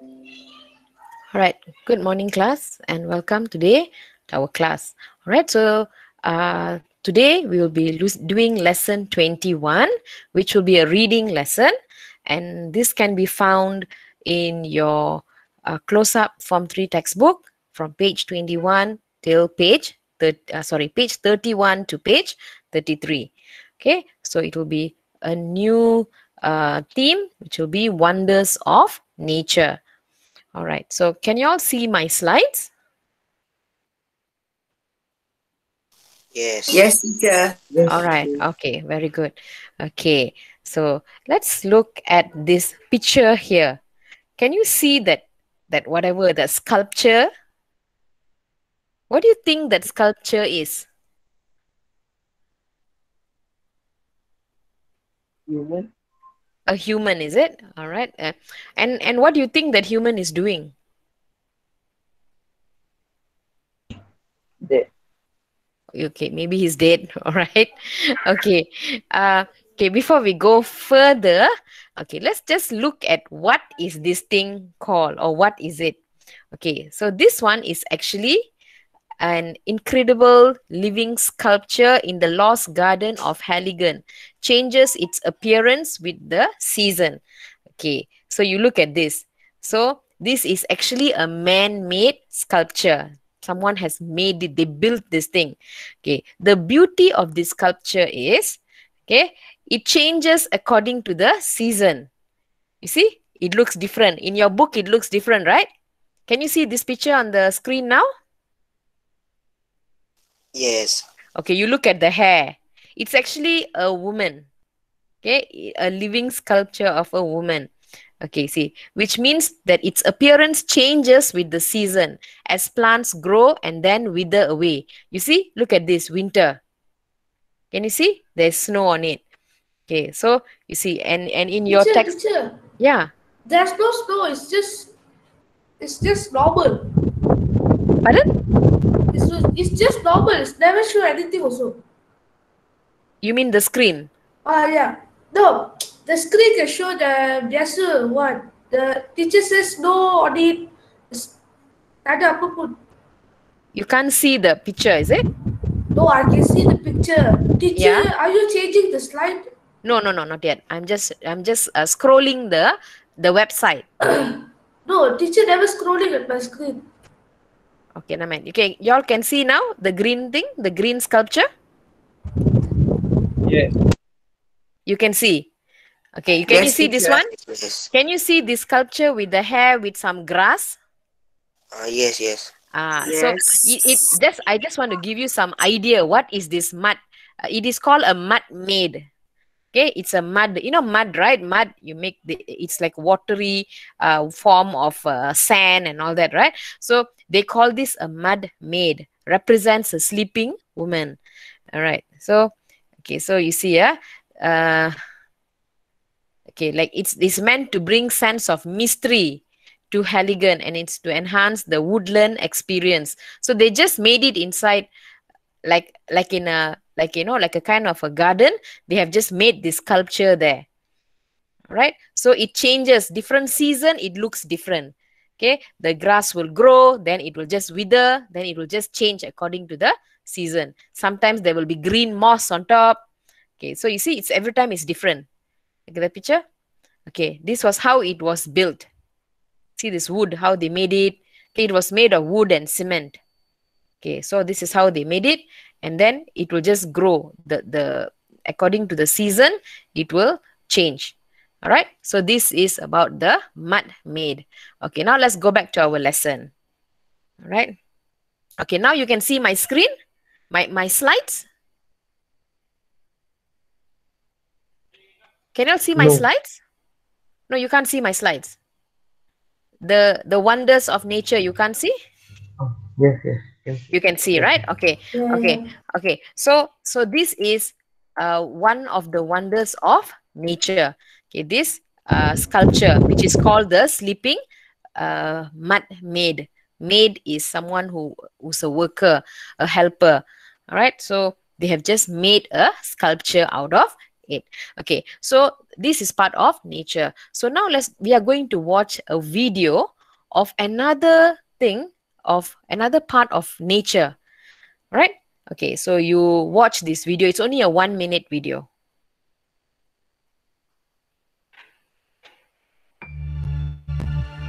All right. Good morning, class, and welcome today to our class. All right. So, today we will be doing lesson 21, which will be a reading lesson, and this can be found in your close-up Form 3 textbook from page 21 till page 31 to page 33. Okay. So it will be a new theme, which will be wonders of nature. All right, so can you all see my slides? Yes. Yes, teacher. All right, okay, very good. Okay, so let's look at this picture here. Can you see that whatever the sculpture? What do you think that sculpture is? Human. A human, is it? All right, and what do you think that human is doing? There. Okay, maybe he's dead. All right. Okay. Okay, before we go further, okay, let's just look at what is this thing called, or what is it. Okay, so this one is actually an incredible living sculpture in the Lost Garden of Halligan. Changes its appearance with the season. Okay, so you look at this. So this is actually a man-made sculpture. Someone has made it, they built this thing. Okay, the beauty of this sculpture is, okay, it changes according to the season. You see, it looks different. In your book, it looks different, right? Can you see this picture on the screen now? Yes. Okay, you look at the hair. It's actually a woman. Okay, a living sculpture of a woman. Okay, see, which means that its appearance changes with the season as plants grow and then wither away. You see, look at this winter. Can you see? There's snow on it. Okay, so you see, and in your text, Teacher, yeah, there's no snow. It's just normal. pardon? It's just normal. It's never show anything also. You mean the screen? Yeah. No, the screen can show the just what the teacher says no on it. Ada apa pun. You can't see the picture, is it? No, I can see the picture. Teacher, Yeah. are you changing the slide? No, not yet. I'm just scrolling the website. No, teacher never scrolling at my screen. Okay, never mind. Okay, y'all can see now the green thing, the green sculpture. Yes. You can see. Okay, can you Yes, see this teacher. one? Yes. Can you see this sculpture with the hair with some grass? Yes. Yes. So Yes. I just want to give you some idea. What is this mud? It is called a mud made. Okay, it's a mud. You know mud, right? Mud. You make it's like watery form of sand and all that, right? So they call this a mud made. Represents a sleeping woman. All right. So okay. So you see, okay, like it's meant to bring sense of mystery to Halligan, and it's to enhance the woodland experience. So they just made it inside, like in a like a kind of a garden. They have just made this sculpture there. Right? So it changes different season, it looks different. Okay, the grass will grow, then it will just wither, then it will just change according to the season. Sometimes there will be green moss on top. Okay, so you see, it's every time it's different. Look at the picture. Okay, this was how it was built. See this wood, how they made it. Okay, it was made of wood and cement. Okay, so this is how they made it, and then it will just grow. The according to the season, it will change. All right, so this is about the mud made. Okay, now let's go back to our lesson. All right. Okay, now you can see my screen, my slides. Can you all see my No. slides? No, you can't see my slides. The wonders of nature, you can't see? Yes, yes. Yes. You can see, right? Okay. Yeah, Okay. yeah. Okay. So this is one of the wonders of nature. Okay, this sculpture, which is called the sleeping mud maid. Maid is someone who's a worker, a helper. All right. So they have just made a sculpture out of 8. Okay, so this is part of nature. So now we are going to watch a video of another thing, of another part of nature. Right? Okay, so you watch this video. It's only a 1-minute video.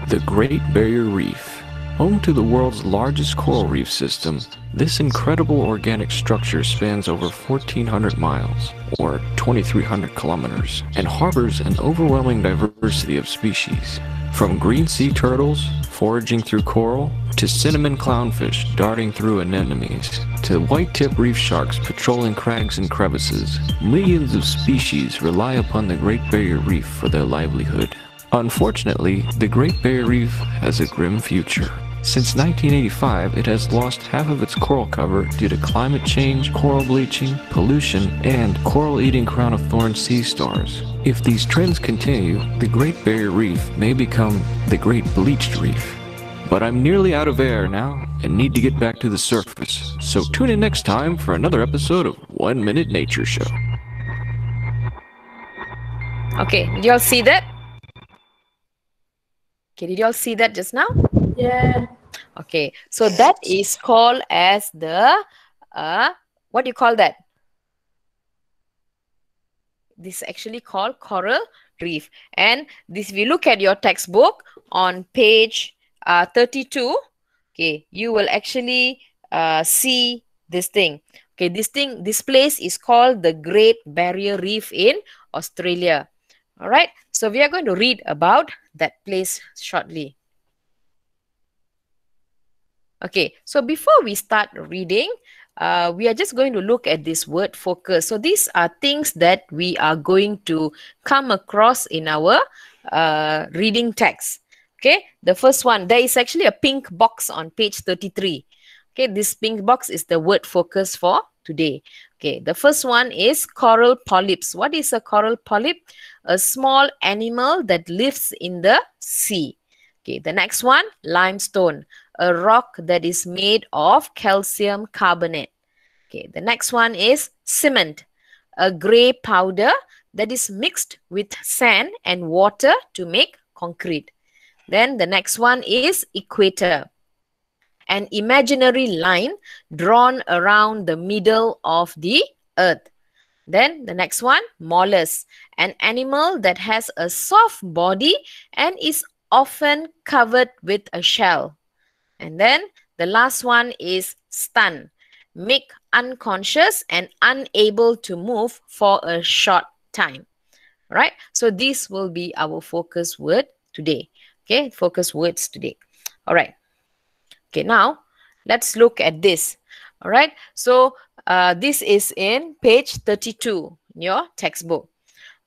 The Great Barrier Reef. Home to the world's largest coral reef system, this incredible organic structure spans over 1,400 miles, or 2,300 kilometers, and harbors an overwhelming diversity of species. From green sea turtles foraging through coral, to cinnamon clownfish darting through anemones, to white-tip reef sharks patrolling crags and crevices, millions of species rely upon the Great Barrier Reef for their livelihood. Unfortunately, the Great Barrier Reef has a grim future. Since 1985, it has lost half of its coral cover due to climate change, coral bleaching, pollution, and coral-eating crown-of-thorns sea stars. If these trends continue, the Great Barrier Reef may become the Great Bleached Reef. But I'm nearly out of air now and need to get back to the surface, so tune in next time for another episode of 1 Minute Nature Show. Okay, did you all see that? Okay, did you all see that just now? Yeah. Okay, so that is called as the, what do you call that? This is actually called coral reef. And this, if you look at your textbook on page 32, okay, you will actually see this thing. Okay, this place is called the Great Barrier Reef in Australia. All right, so we are going to read about that place shortly. Okay, so before we start reading, we are just going to look at this word focus. So these are things that we are going to come across in our reading text. Okay, the first one, there is actually a pink box on page 33. Okay, this pink box is the word focus for today. Okay, the first one is coral polyps. What is a coral polyp? A small animal that lives in the sea. Okay, the next one, limestone, a rock that is made of calcium carbonate. Okay, the next one is cement, a gray powder that is mixed with sand and water to make concrete. Then the next one is equator, an imaginary line drawn around the middle of the earth. Then the next one, mollusk, an animal that has a soft body and is often covered with a shell. And then the last one is stun, make unconscious and unable to move for a short time. Right? So this will be our focus word today. Okay, focus words today. All right. Okay, now let's look at this. All right. So this is in page 32 in your textbook.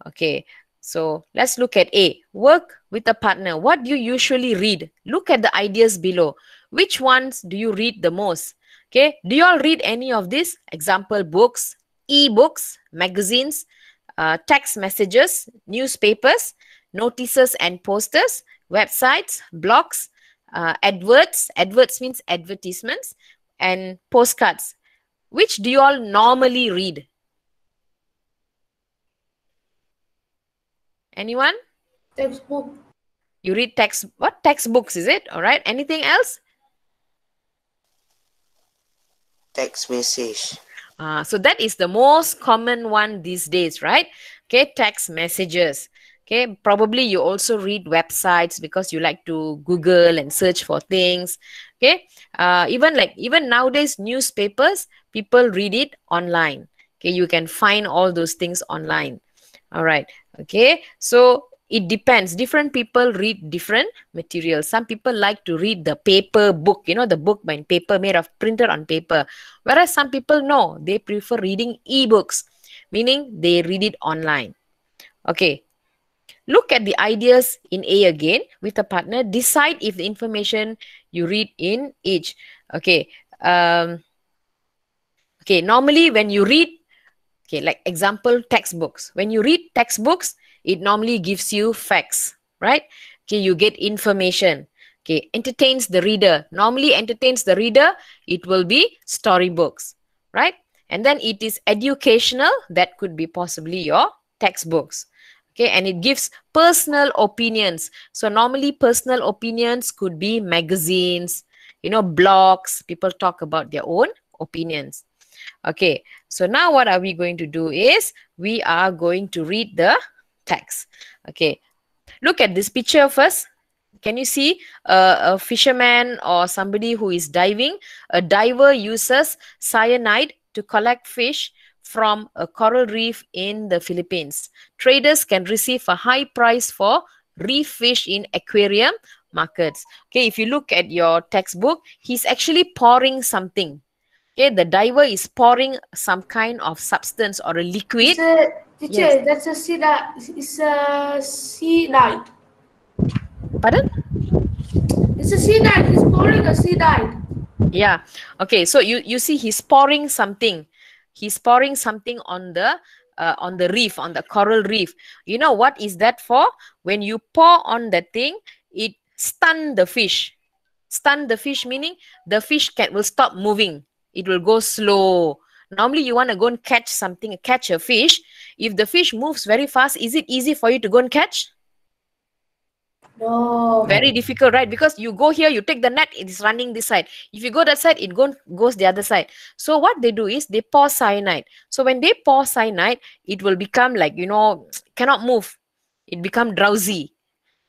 Okay. So let's look at A. Work with a partner. What do you usually read? Look at the ideas below. Which ones do you read the most? Okay. Do you all read any of these? Example books, e-books, magazines, text messages, newspapers, notices and posters, websites, blogs, adverts. Adverts means advertisements, and postcards. Which do you all normally read? Anyone? Textbook. You read textbooks, is it? All right. Anything else? Text message. So that is the most common one these days, right? Okay, text messages. Okay, probably you also read websites because you like to Google and search for things. Okay, even nowadays newspapers, people read it online. Okay, you can find all those things online. All right. Okay, so it depends. Different people read different materials. Some people like to read the paper book, you know, the book by paper, made of printed on paper. Whereas some people, no, they prefer reading e-books, meaning they read it online. Okay. Look at the ideas in A again with a partner. Decide if the information you read in each. Okay. Okay. Normally when you read, okay, like example, textbooks. When you read textbooks, it normally gives you facts, right? Okay, you get information. Okay, entertains the reader. Normally entertains the reader, it will be storybooks, right? And then it is educational. That could be possibly your textbooks. Okay, and it gives personal opinions. So normally personal opinions could be magazines, blogs. People talk about their own opinions. Okay, so now what are we going to do is we are going to read the text. Okay, look at this picture first. Can you see a fisherman or somebody who is diving? A diver uses cyanide to collect fish from a coral reef in the Philippines. Traders can receive a high price for reef fish in aquarium markets. Okay, if you look at your textbook, he's actually pouring something. Okay, the diver is pouring some kind of substance or a liquid. Teacher, Yes. that's a sea night. It's a sea night. Pardon? It's a sea night. He's pouring a sea night. Yeah. Okay. So you see, he's pouring something. He's pouring something on the reef, on the coral reef. You know what is that for? When you pour on that thing, it stun the fish. Stun the fish meaning the fish will stop moving. It will go slow. Normally, you want to go and catch something, catch a fish. If the fish moves very fast, is it easy for you to go and catch? No. Very difficult, right? Because you go here, you take the net, it is running this side. If you go that side, it goes the other side. So what they do is they pour cyanide. So when they pour cyanide, it will become like, cannot move. It become drowsy.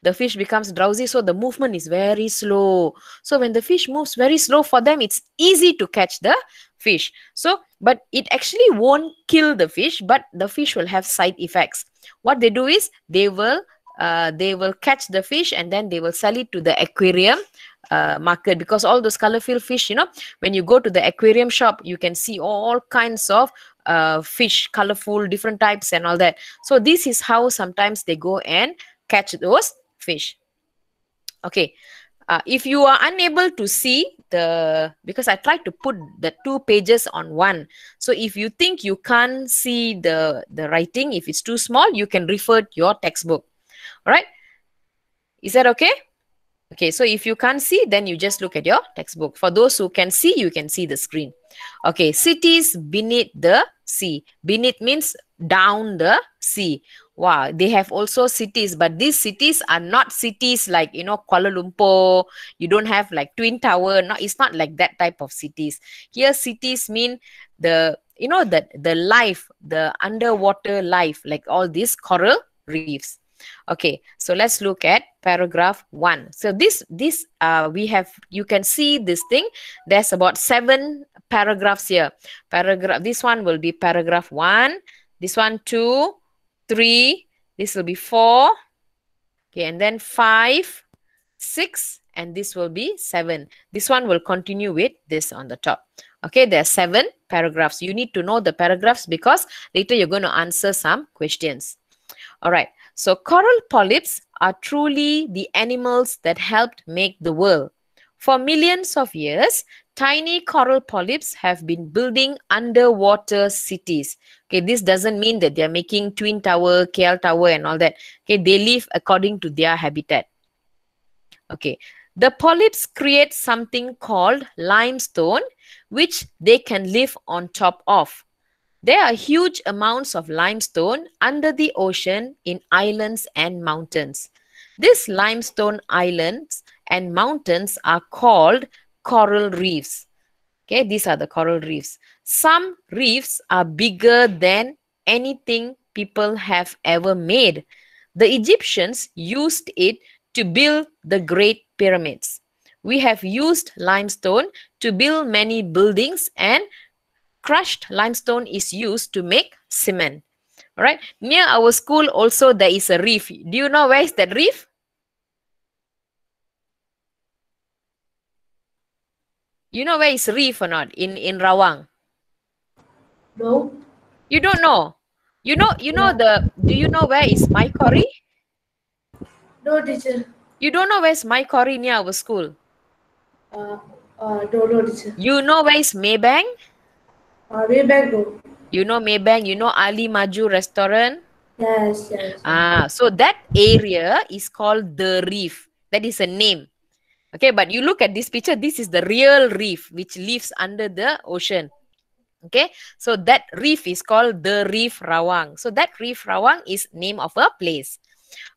The fish becomes drowsy, so the movement is very slow. So when the fish moves very slow, for them, it's easy to catch the fish. So, but it actually won't kill the fish, but the fish will have side effects. What they do is they will catch the fish and then they will sell it to the aquarium market, because all those colorful fish, when you go to the aquarium shop, you can see all kinds of fish, colorful, different types and all that. So this is how sometimes they go and catch those fish. Okay, if you are unable to see because I tried to put the 2 pages on one, so if you think you can't see the writing, if it's too small, you can refer to your textbook. All right, is that okay? Okay, so if you can't see, then you just look at your textbook. For those who can see, you can see the screen. Okay, cities beneath the sea. Beneath means down the sea. Wow, they have also cities, but these cities are not cities like, Kuala Lumpur. You don't have like Twin Tower. No, it's not like that type of cities. Here, cities mean the life, the underwater life, like all these coral reefs. Okay, so let's look at paragraph 1. So you can see this thing. There's about 7 paragraphs here. This one will be paragraph 1. This one 2, 3. This will be 4. Okay, and then 5, 6, and this will be 7. This one will continue with this on the top. Okay, there are 7 paragraphs. You need to know the paragraphs because later you're going to answer some questions. All right. So coral polyps are truly the animals that helped make the world. For millions of years, tiny coral polyps have been building underwater cities. Okay, this doesn't mean that they're making Twin Tower, KL Tower and all that. Okay, they live according to their habitat. Okay, the polyps create something called limestone, which they can live on top of. There are huge amounts of limestone under the ocean in islands and mountains. These limestone islands and mountains are called coral reefs. Okay, these are the coral reefs. Some reefs are bigger than anything people have ever made. The Egyptians used it to build the Great Pyramids. We have used limestone to build many buildings, and crushed limestone is used to make cement. All right. Near our school also there is a reef. Do you know where is that reef? You know where is reef or not in Rawang? No. You don't know. Do you know where is my quarry? No, teacher. You don't know where is my quarry near our school? No, teacher. You know where is Maybank? Way back, no. You know Maybank, you know Ali Maju restaurant? Yes. So that area is called the reef. That is a name. Okay, but you look at this picture, this is the real reef which lives under the ocean. Okay, so that reef is called the Reef Rawang. So that Reef Rawang is name of a place.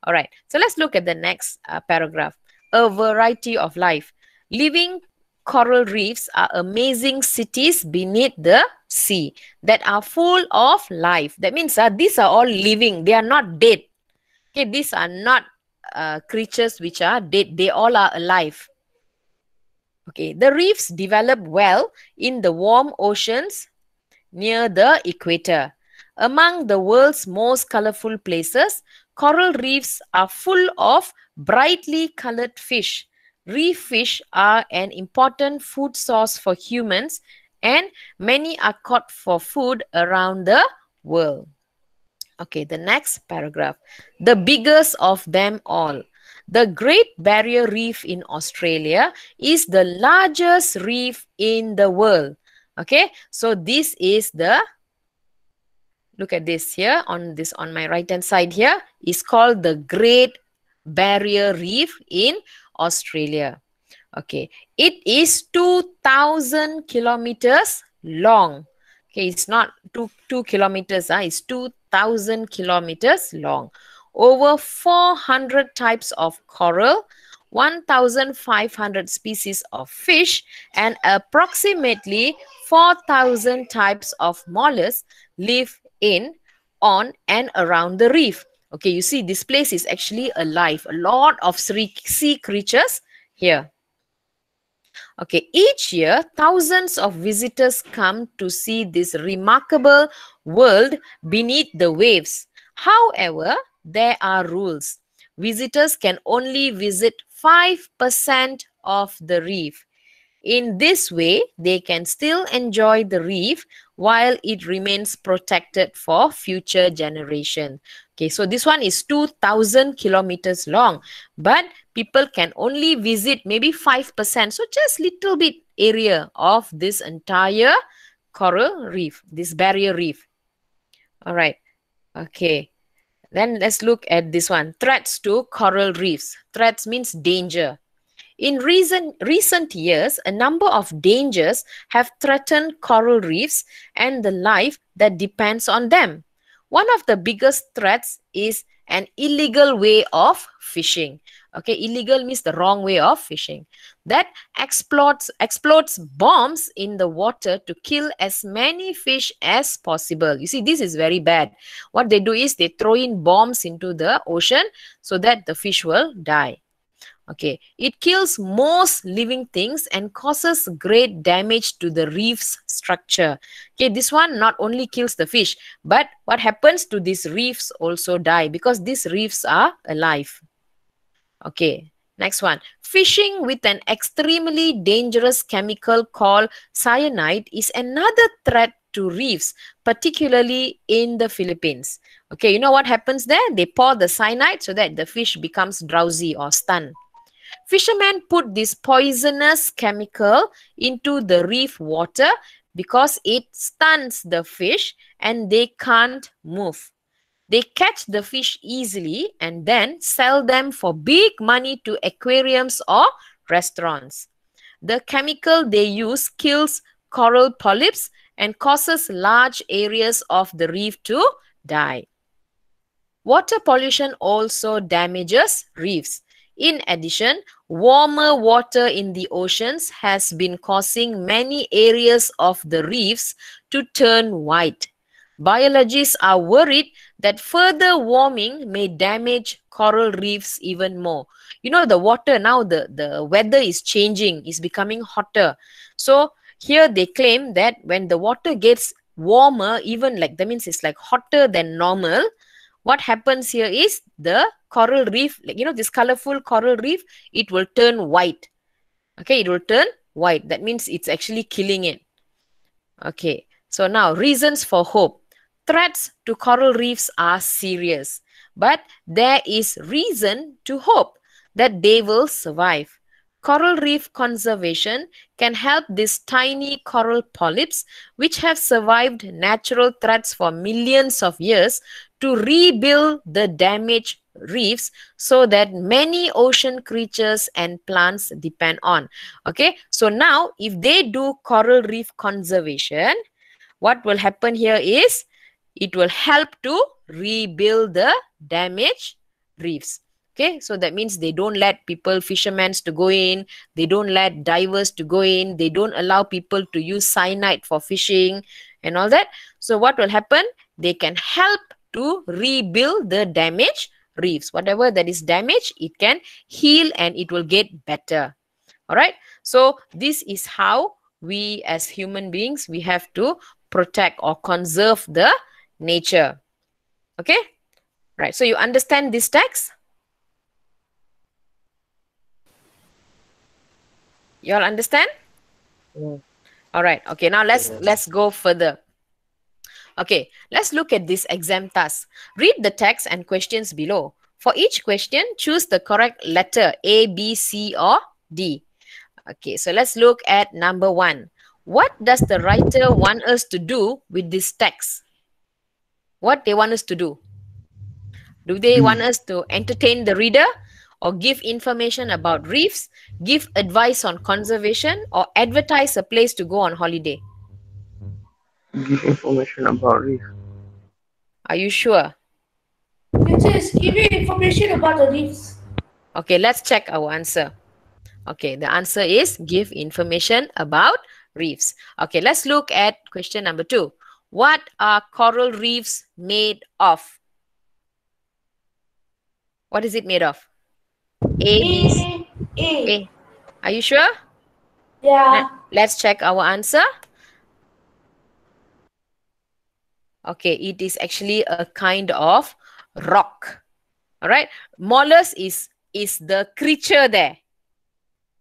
All right, so let's look at the next paragraph. A variety of life. Living coral reefs are amazing cities beneath the sea that are full of life. That means these are all living. They are not dead. Okay, these are not creatures which are dead. They all are alive. Okay, the reefs develop well in the warm oceans near the equator. Among the world's most colorful places, coral reefs are full of brightly colored fish. Reef fish are an important food source for humans, and many are caught for food around the world. Okay, the next paragraph. The biggest of them all. The Great Barrier Reef in Australia is the largest reef in the world. Okay, so this is the, look at this here, on my right hand side here, is called the Great Barrier Reef in Australia. Okay, it is 2,000 kilometers long. Okay, it's not 2 kilometers, it's 2,000 kilometers long. Over 400 types of coral, 1,500 species of fish, and approximately 4,000 types of mollusks live in, on, and around the reef. Okay, you see, this place is actually alive. A lot of sea creatures here. Okay, each year, thousands of visitors come to see this remarkable world beneath the waves. However, there are rules. Visitors can only visit 5% of the reef. In this way, they can still enjoy the reef while it remains protected for future generation. Okay, so this one is 2,000 kilometers long, but people can only visit maybe 5%. So just little bit area of this entire coral reef, this barrier reef. All right. Okay. Then let's look at this one. Threats to coral reefs. Threats means danger. In recent years, a number of dangers have threatened coral reefs and the life that depends on them. One of the biggest threats is an illegal way of fishing. Okay, illegal means the wrong way of fishing. That explodes bombs in the water to kill as many fish as possible. You see, this is very bad. What they do is they throw in bombs into the ocean so that the fish will die. Okay, it kills most living things and causes great damage to the reef's structure. Okay, this one not only kills the fish, but what happens to these reefs also die because these reefs are alive. Okay, next one. Fishing with an extremely dangerous chemical called cyanide is another threat to reefs, particularly in the Philippines. Okay, you know what happens there? They pour the cyanide so that the fish becomes drowsy or stunned. Fishermen put this poisonous chemical into the reef water because it stuns the fish and they can't move. They catch the fish easily and then sell them for big money to aquariums or restaurants. The chemical they use kills coral polyps and causes large areas of the reef to die. Water pollution also damages reefs. In addition, warmer water in the oceans has been causing many areas of the reefs to turn white. Biologists are worried that further warming may damage coral reefs even more. You know, the water now, the weather is changing, is becoming hotter. So here they claim that when the water gets warmer, even like that means it's like hotter than normal, what happens here is the coral reef, like, you know, this colorful coral reef, it will turn white. Okay, it will turn white. That means it's actually killing it. Okay, so now reasons for hope. Threats to coral reefs are serious, but there is reason to hope that they will survive. Coral reef conservation can help these tiny coral polyps, which have survived natural threats for millions of years, to rebuild the damaged reefs so that many ocean creatures and plants depend on. Okay, so now if they do coral reef conservation, what will happen here is it will help to rebuild the damaged reefs. Okay, so that means they don't let people, fishermen to go in, they don't let divers to go in, they don't allow people to use cyanide for fishing and all that. So what will happen? They can help to rebuild the damaged reefs. Whatever that is damaged, it can heal and it will get better. All right, so this is how we as human beings, we have to protect or conserve the nature. Okay, right, so you understand this text? You all understand? Yeah. All right, okay, now let's Yes. go further. Okay, let's look at this exam task. Read the text and questions below. For each question, choose the correct letter A, B, C, or D. Okay, so let's look at number 1. What does the writer want us to do with this text? What they want us to do? Do they want us to entertain the reader, or give information about reefs, give advice on conservation, or advertise a place to go on holiday? Give information about reef. Are you sure? Teacher is giving information about the reefs. Okay, let's check our answer. Okay, the answer is give information about reefs. Okay, let's look at question number 2. What are coral reefs made of? What is it made of? A, B, C, A. A. Are you sure? Yeah. Let's check our answer. Okay, it is actually a kind of rock. All right, mollusk is the creature there.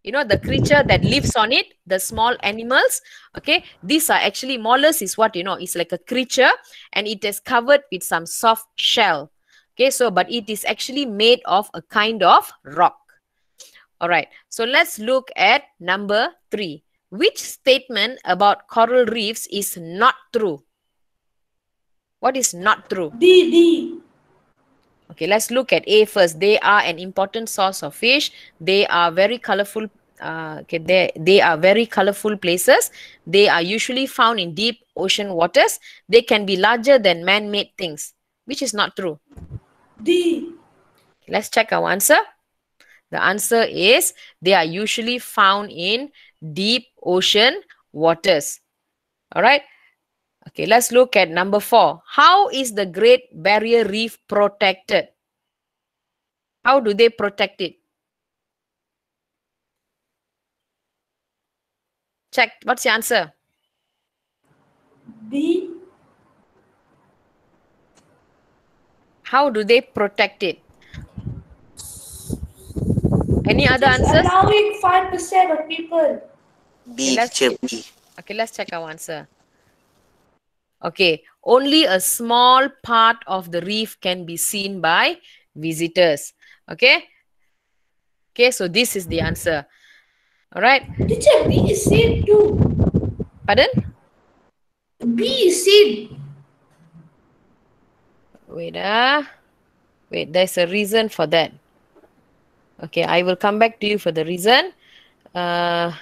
You know, the creature that lives on it, the small animals. Okay, these are actually, mollusk is what, you know, it's like a creature and it is covered with some soft shell. Okay, so but it is actually made of a kind of rock. All right, so let's look at number 3. Which statement about coral reefs is not true? What is not true? D. Okay, let's look at A first. They are an important source of fish. They are very colorful. Okay, they are very colorful places. They are usually found in deep ocean waters. They can be larger than man-made things. Which is not true? D. Let's check our answer. The answer is they are usually found in deep ocean waters. All right. Okay, let's look at number 4. How is the Great Barrier Reef protected? How do they protect it? Check. What's your answer? B. How do they protect it? Any other Just answers? allowing 5% of people. B, teacher, B. Okay, let's check our answer. Okay, only a small part of the reef can be seen by visitors. Okay. Okay, so this is the answer. All right. Teacher, B is same too. Pardon? B is same. Wait, there's a reason for that. Okay, I will come back to you for the reason. Wait,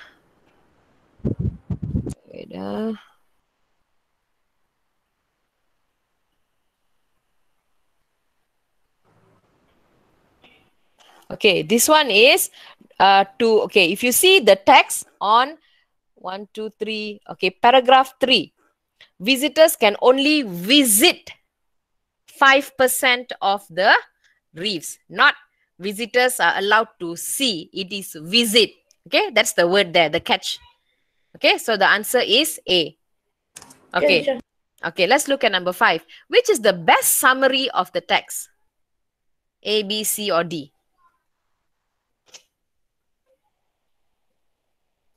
Okay, this one is okay, if you see the text on 1, 2, 3, okay, paragraph 3, visitors can only visit 5% of the reefs, not visitors are allowed to see. It is visit. Okay, that's the word there, the catch. Okay, so the answer is A. Okay. Okay, let's look at number 5. Which is the best summary of the text? A, B, C, or D?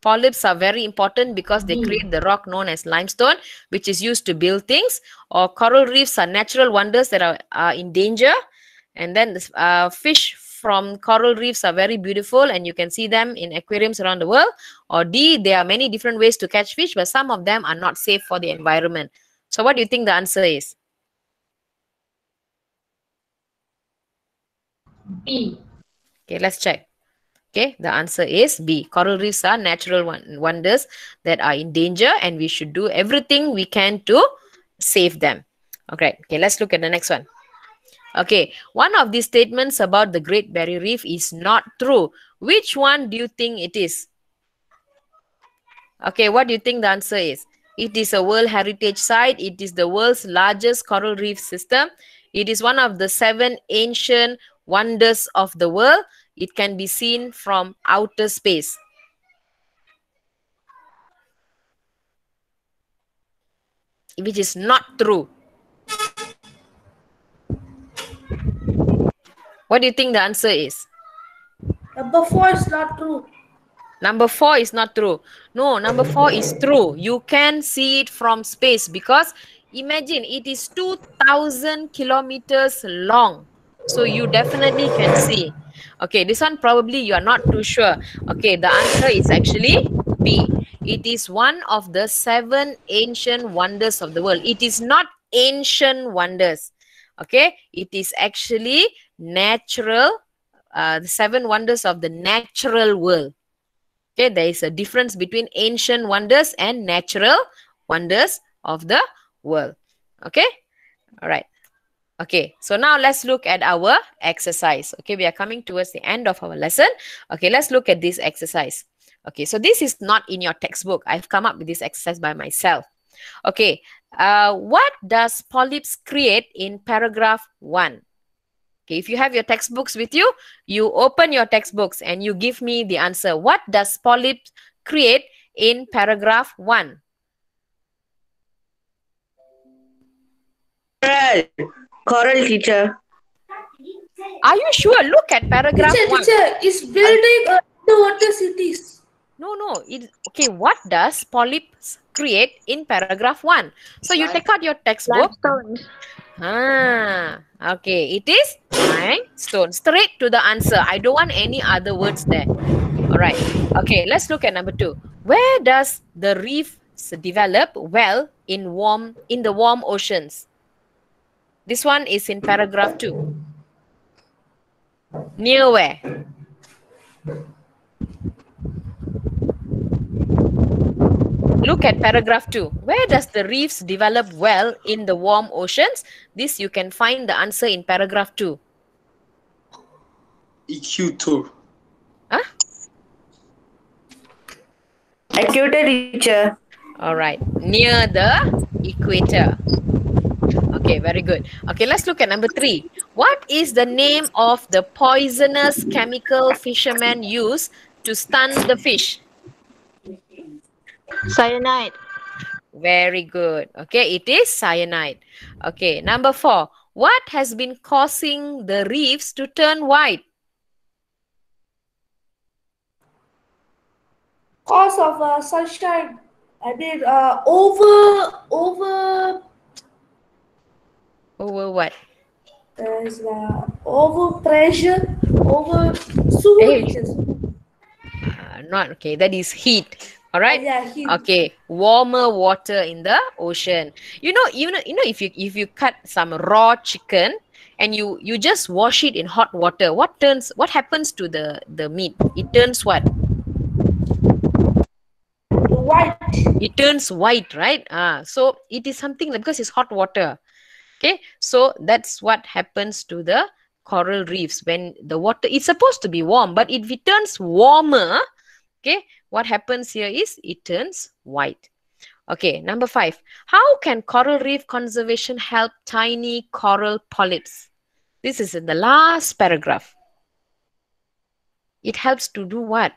Polyps are very important because they create the rock known as limestone, which is used to build things. Or coral reefs are natural wonders that are in danger. And then fish from coral reefs are very beautiful and you can see them in aquariums around the world. Or D, there are many different ways to catch fish, but some of them are not safe for the environment. So what do you think the answer is? B. Okay, let's check. Okay, the answer is B. Coral reefs are natural wonders that are in danger, and we should do everything we can to save them. Okay, let's look at the next one. Okay, one of these statements about the Great Barrier Reef is not true. Which one do you think it is? Okay, what do you think the answer is? It is a World Heritage Site. It is the world's largest coral reef system. It is one of the 7 ancient wonders of the world. It can be seen from outer space. Which is not true. What do you think the answer is? Number 4 is not true. Number 4 is not true. No, number 4 is true. You can see it from space because imagine it is 2,000 kilometers long. So you definitely can see. Okay, this one probably you are not too sure. Okay, the answer is actually B. It is one of the 7 ancient wonders of the world. It is not ancient wonders. Okay, it is actually natural, the 7 wonders of the natural world. Okay, there is a difference between ancient wonders and natural wonders of the world. Okay, all right. Okay, so now let's look at our exercise. Okay, we are coming towards the end of our lesson. Okay, let's look at this exercise. Okay, so this is not in your textbook. I've come up with this exercise by myself. Okay, what does polyps create in paragraph 1? Okay, if you have your textbooks with you, you open your textbooks and you give me the answer. What does polyps create in paragraph 1? Coral teacher. Are you sure? Look at paragraph 1. Teacher, is building underwater cities. No. Okay, what does polyps create in paragraph 1? So you take out your textbook. Okay, it is limestone. Straight to the answer. I don't want any other words there. All right. Okay, let's look at number 2. Where does the reef develop well in the warm oceans? This one is in paragraph 2. Near where? Look at paragraph 2. Where does the reefs develop well in the warm oceans? This you can find the answer in paragraph 2. Equator. Huh? Equator teacher. All right. Near the equator. Okay, very good. Okay, let's look at number 3. What is the name of the poisonous chemical fishermen use to stun the fish? Cyanide. Very good. Okay, it is cyanide. Okay, number 4. What has been causing the reefs to turn white? Cause of sunshine. I mean, over What? there's over pressure, over Hey. sewage. Not okay. That is heat. All right. Yeah, heat. Okay. Warmer water in the ocean. You know, if you cut some raw chicken and you just wash it in hot water, what happens to the meat? It turns what? White. It turns white, right? So it is something like, because it's hot water. Okay, so that's what happens to the coral reefs when the water, it's supposed to be warm, but if it turns warmer, okay, what happens here is it turns white. Okay, number 5. How can coral reef conservation help tiny coral polyps? This is in the last paragraph. It helps to do what?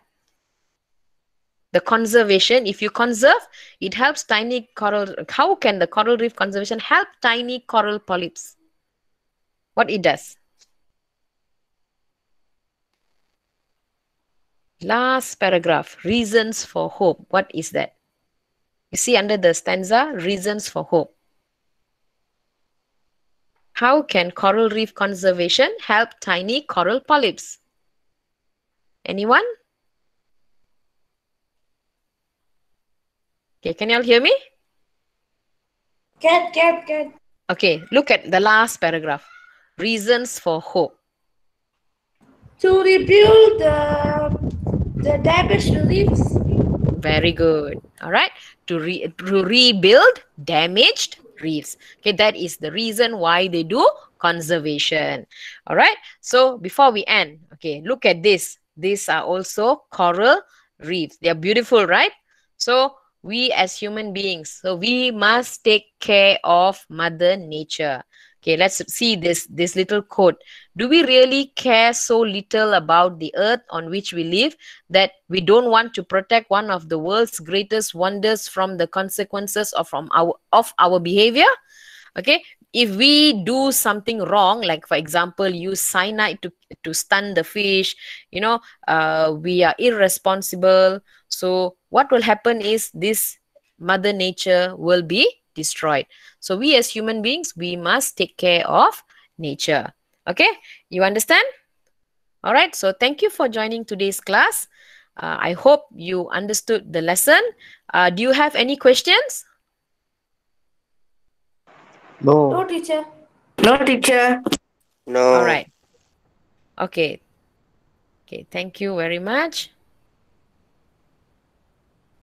The conservation, if you conserve, it helps tiny coral. How can the coral reef conservation help tiny coral polyps? What it does? Last paragraph, reasons for hope. What is that? You see under the stanza, reasons for hope. How can coral reef conservation help tiny coral polyps? Anyone? Okay, can you all hear me? Can. Okay, look at the last paragraph. Reasons for hope. To rebuild the The damaged reefs. Very good. All right. To rebuild damaged reefs. Okay, that is the reason why they do conservation. All right. So before we end, okay, look at this. These are also coral reefs. They are beautiful, right? So we as human beings, so we must take care of Mother Nature. Okay, let's see this little quote. Do we really care so little about the earth on which we live that we don't want to protect one of the world's greatest wonders from the consequences of our behavior? Okay, if we do something wrong, like for example use cyanide to stun the fish, we are irresponsible. So what will happen is this Mother Nature will be destroyed. So we as human beings, we must take care of nature. Okay, you understand? All right, so thank you for joining today's class. I hope you understood the lesson. Do you have any questions? No, No. teacher. No, teacher. All No. right. Okay. Okay, thank you very much.